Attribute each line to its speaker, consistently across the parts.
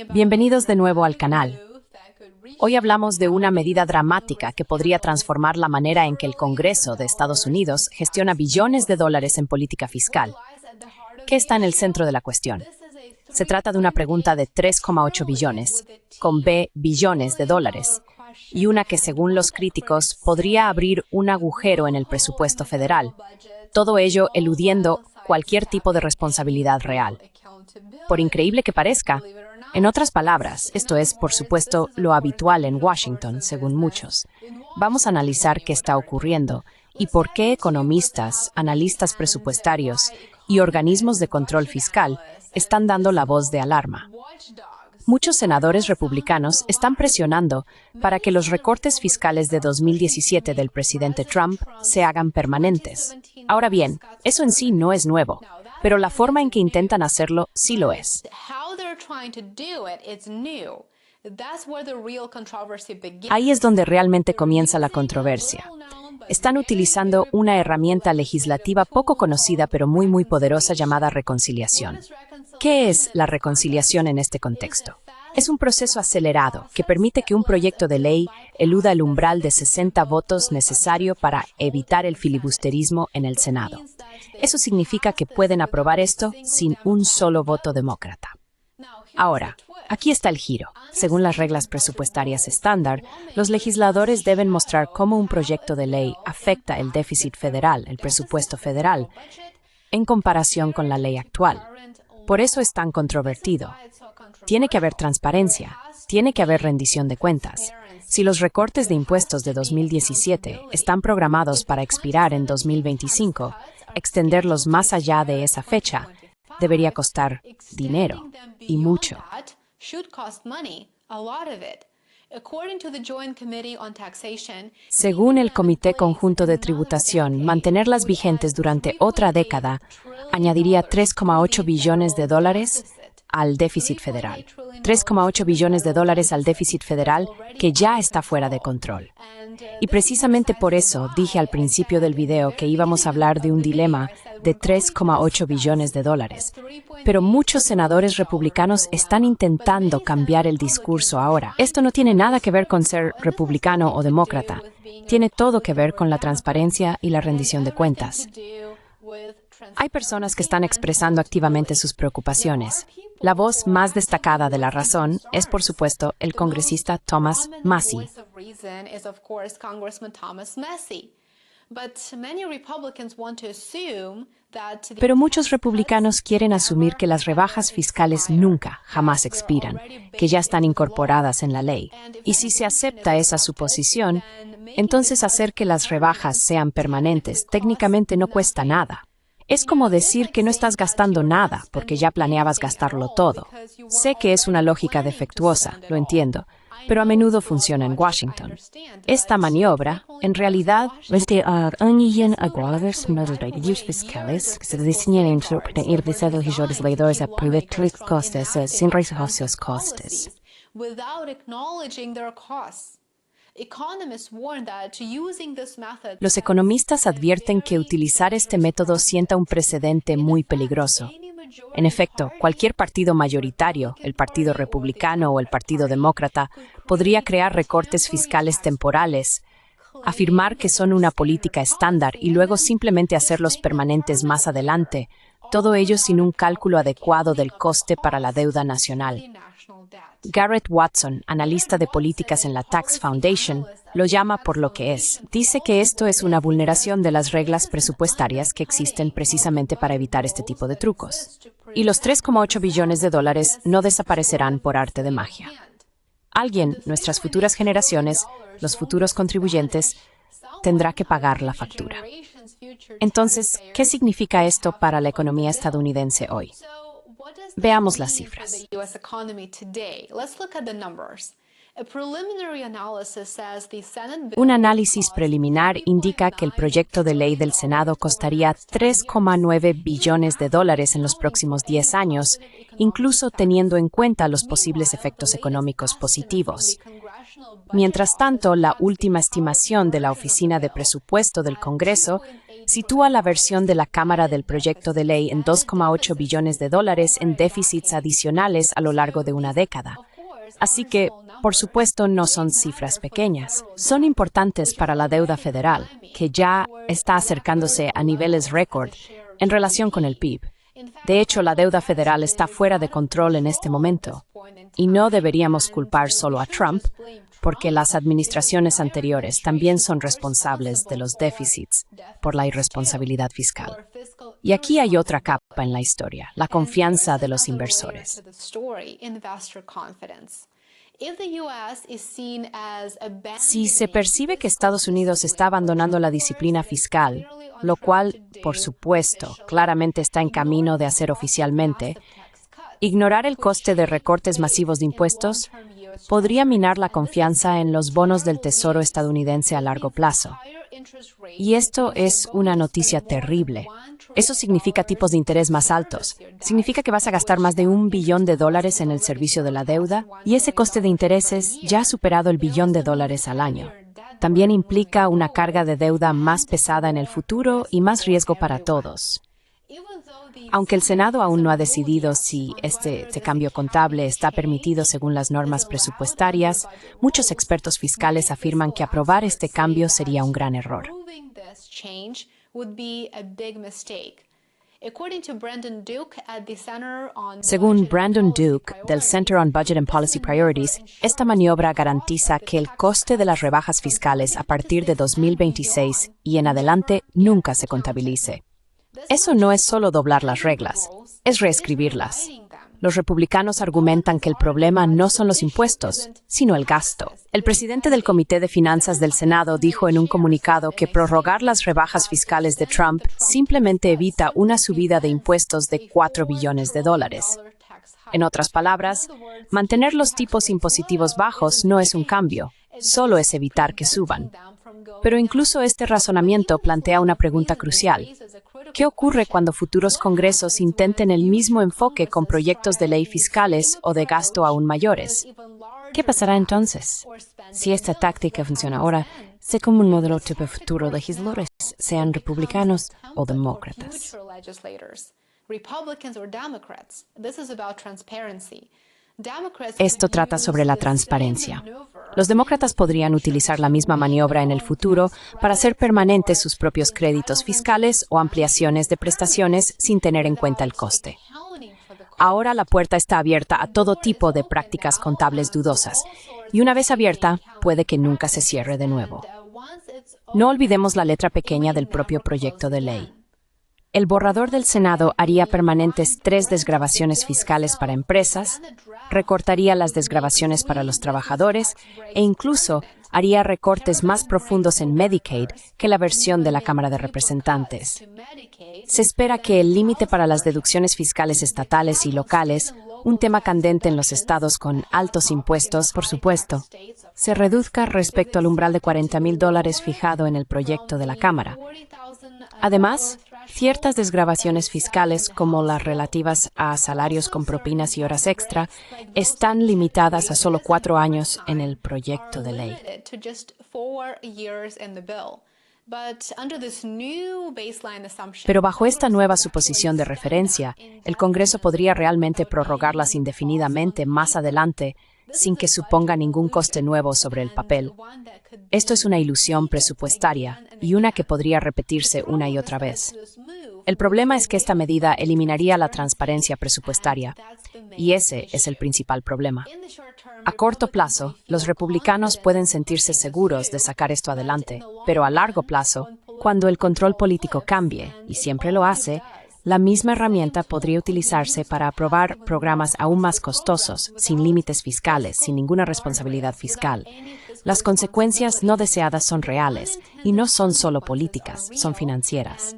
Speaker 1: Bienvenidos de nuevo al canal. Hoy hablamos de una medida dramática que podría transformar la manera en que el Congreso de Estados Unidos gestiona billones de dólares en política fiscal. ¿Qué está en el centro de la cuestión? Se trata de una pregunta de 3,8 billones, con B, billones de dólares, y una que, según los críticos, podría abrir un agujero en el presupuesto federal, todo ello eludiendo cualquier tipo de responsabilidad real. Por increíble que parezca, en otras palabras, esto es, por supuesto, lo habitual en Washington, según muchos. Vamos a analizar qué está ocurriendo y por qué economistas, analistas presupuestarios y organismos de control fiscal están dando la voz de alarma. Muchos senadores republicanos están presionando para que los recortes fiscales de 2017 del presidente Trump se hagan permanentes. Ahora bien, eso en sí no es nuevo, pero la forma en que intentan hacerlo sí lo es. Ahí es donde realmente comienza la controversia. Están utilizando una herramienta legislativa poco conocida pero muy poderosa llamada reconciliación. ¿Qué es la reconciliación en este contexto? Es un proceso acelerado que permite que un proyecto de ley eluda el umbral de 60 votos necesario para evitar el filibusterismo en el Senado. Eso significa que pueden aprobar esto sin un solo voto demócrata. Ahora, aquí está el giro. Según las reglas presupuestarias estándar, los legisladores deben mostrar cómo un proyecto de ley afecta el déficit federal, el presupuesto federal, en comparación con la ley actual. Por eso es tan controvertido. Tiene que haber transparencia, tiene que haber rendición de cuentas. Si los recortes de impuestos de 2017 están programados para expirar en 2025, extenderlos más allá de esa fecha debería costar dinero, y mucho. Según el Comité Conjunto de Tributación, mantenerlas vigentes durante otra década añadiría 3,8 billones de dólares al déficit federal. 3,8 billones de dólares al déficit federal que ya está fuera de control. Y precisamente por eso dije al principio del video que íbamos a hablar de un dilema de 3,8 billones de dólares. Pero muchos senadores republicanos están intentando cambiar el discurso ahora. Esto no tiene nada que ver con ser republicano o demócrata. Tiene todo que ver con la transparencia y la rendición de cuentas. Hay personas que están expresando activamente sus preocupaciones. La voz más destacada de la razón es, por supuesto, el congresista Thomas Massie. Pero muchos republicanos quieren asumir que las rebajas fiscales nunca, jamás expiran, que ya están incorporadas en la ley. Y si se acepta esa suposición, entonces hacer que las rebajas sean permanentes técnicamente no cuesta nada. Es como decir que no estás gastando nada porque ya planeabas gastarlo todo. Sé que es una lógica defectuosa, lo entiendo, pero a menudo funciona en Washington. Esta maniobra, en realidad, fiscales que se diseñan para ir de los legisladores a proveer costes sin reconocer sus costes. Los economistas advierten que utilizar este método sienta un precedente muy peligroso. En efecto, cualquier partido mayoritario, el Partido Republicano o el Partido Demócrata, podría crear recortes fiscales temporales, afirmar que son una política estándar y luego simplemente hacerlos permanentes más adelante, todo ello sin un cálculo adecuado del coste para la deuda nacional. Garrett Watson, analista de políticas en la Tax Foundation, lo llama por lo que es. Dice que esto es una vulneración de las reglas presupuestarias que existen precisamente para evitar este tipo de trucos. Y los 3,8 billones de dólares no desaparecerán por arte de magia. Alguien, nuestras futuras generaciones, los futuros contribuyentes, tendrá que pagar la factura. Entonces, ¿qué significa esto para la economía estadounidense hoy? Veamos las cifras. Un análisis preliminar indica que el proyecto de ley del Senado costaría 3,9 billones de dólares en los próximos 10 años, incluso teniendo en cuenta los posibles efectos económicos positivos. Mientras tanto, la última estimación de la Oficina de Presupuesto del Congreso sitúa la versión de la Cámara del proyecto de ley en 2,8 billones de dólares en déficits adicionales a lo largo de una década. Así que, por supuesto, no son cifras pequeñas. Son importantes para la deuda federal, que ya está acercándose a niveles récord en relación con el PIB. De hecho, la deuda federal está fuera de control en este momento. Y no deberíamos culpar solo a Trump, porque las administraciones anteriores también son responsables de los déficits por la irresponsabilidad fiscal. Y aquí hay otra capa en la historia, la confianza de los inversores. Si se percibe que Estados Unidos está abandonando la disciplina fiscal, lo cual, por supuesto, claramente está en camino de hacer oficialmente, ignorar el coste de recortes masivos de impuestos podría minar la confianza en los bonos del Tesoro estadounidense a largo plazo. Y esto es una noticia terrible. Eso significa tipos de interés más altos. Significa que vas a gastar más de $1 billón en el servicio de la deuda, y ese coste de intereses ya ha superado el $1 billón al año. También implica una carga de deuda más pesada en el futuro y más riesgo para todos. Aunque el Senado aún no ha decidido si este cambio contable está permitido según las normas presupuestarias, muchos expertos fiscales afirman que aprobar este cambio sería un gran error. Según Brandon Duke, del Center on Budget and Policy Priorities, esta maniobra garantiza que el coste de las rebajas fiscales a partir de 2026 y en adelante nunca se contabilice. Eso no es solo doblar las reglas, es reescribirlas. Los republicanos argumentan que el problema no son los impuestos, sino el gasto. El presidente del Comité de Finanzas del Senado dijo en un comunicado que prorrogar las rebajas fiscales de Trump simplemente evita una subida de impuestos de $4 billones. En otras palabras, mantener los tipos impositivos bajos no es un cambio, solo es evitar que suban. Pero incluso este razonamiento plantea una pregunta crucial. ¿Qué ocurre cuando futuros congresos intenten el mismo enfoque con proyectos de ley fiscales o de gasto aún mayores? ¿Qué pasará entonces? Si esta táctica funciona ahora, sé como un modelo tipo futuro legisladores, sean republicanos o demócratas. Esto trata sobre la transparencia. Los demócratas podrían utilizar la misma maniobra en el futuro para hacer permanentes sus propios créditos fiscales o ampliaciones de prestaciones sin tener en cuenta el coste. Ahora la puerta está abierta a todo tipo de prácticas contables dudosas, y una vez abierta, puede que nunca se cierre de nuevo. No olvidemos la letra pequeña del propio proyecto de ley. El borrador del Senado haría permanentes 3 desgravaciones fiscales para empresas, recortaría las desgravaciones para los trabajadores e incluso haría recortes más profundos en Medicaid que la versión de la Cámara de Representantes. Se espera que el límite para las deducciones fiscales estatales y locales, un tema candente en los estados con altos impuestos, por supuesto, se reduzca respecto al umbral de $40,000 fijado en el proyecto de la Cámara. Además, ciertas desgravaciones fiscales, como las relativas a salarios con propinas y horas extra, están limitadas a solo 4 años en el proyecto de ley. Pero bajo esta nueva suposición de referencia, el Congreso podría realmente prorrogarlas indefinidamente más adelante, sin que suponga ningún coste nuevo sobre el papel. Esto es una ilusión presupuestaria y una que podría repetirse una y otra vez. El problema es que esta medida eliminaría la transparencia presupuestaria, y ese es el principal problema. A corto plazo, los republicanos pueden sentirse seguros de sacar esto adelante, pero a largo plazo, cuando el control político cambie, y siempre lo hace, la misma herramienta podría utilizarse para aprobar programas aún más costosos, sin límites fiscales, sin ninguna responsabilidad fiscal. Las consecuencias no deseadas son reales, y no son solo políticas, son financieras.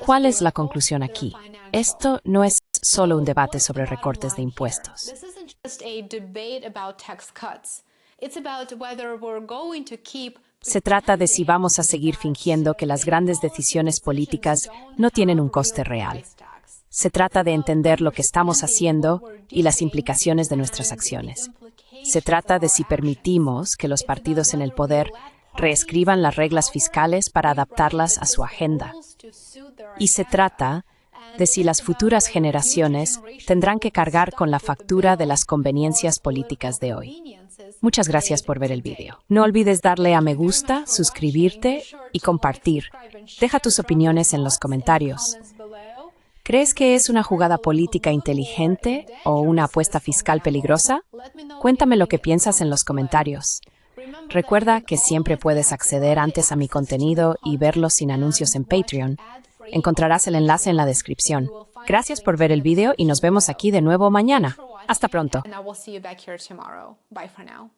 Speaker 1: ¿Cuál es la conclusión aquí? Esto no es solo un debate sobre recortes de impuestos. Se trata de si vamos a seguir fingiendo que las grandes decisiones políticas no tienen un coste real. Se trata de entender lo que estamos haciendo y las implicaciones de nuestras acciones. Se trata de si permitimos que los partidos en el poder reescriban las reglas fiscales para adaptarlas a su agenda. Y se trata de si las futuras generaciones tendrán que cargar con la factura de las conveniencias políticas de hoy. Muchas gracias por ver el vídeo. No olvides darle a me gusta, suscribirte y compartir. Deja tus opiniones en los comentarios. ¿Crees que es una jugada política inteligente o una apuesta fiscal peligrosa? Cuéntame lo que piensas en los comentarios. Recuerda que siempre puedes acceder antes a mi contenido y verlo sin anuncios en Patreon. Encontrarás el enlace en la descripción. Gracias por ver el vídeo y nos vemos aquí de nuevo mañana. Hasta pronto.
Speaker 2: And I will see you back here tomorrow. Bye for now.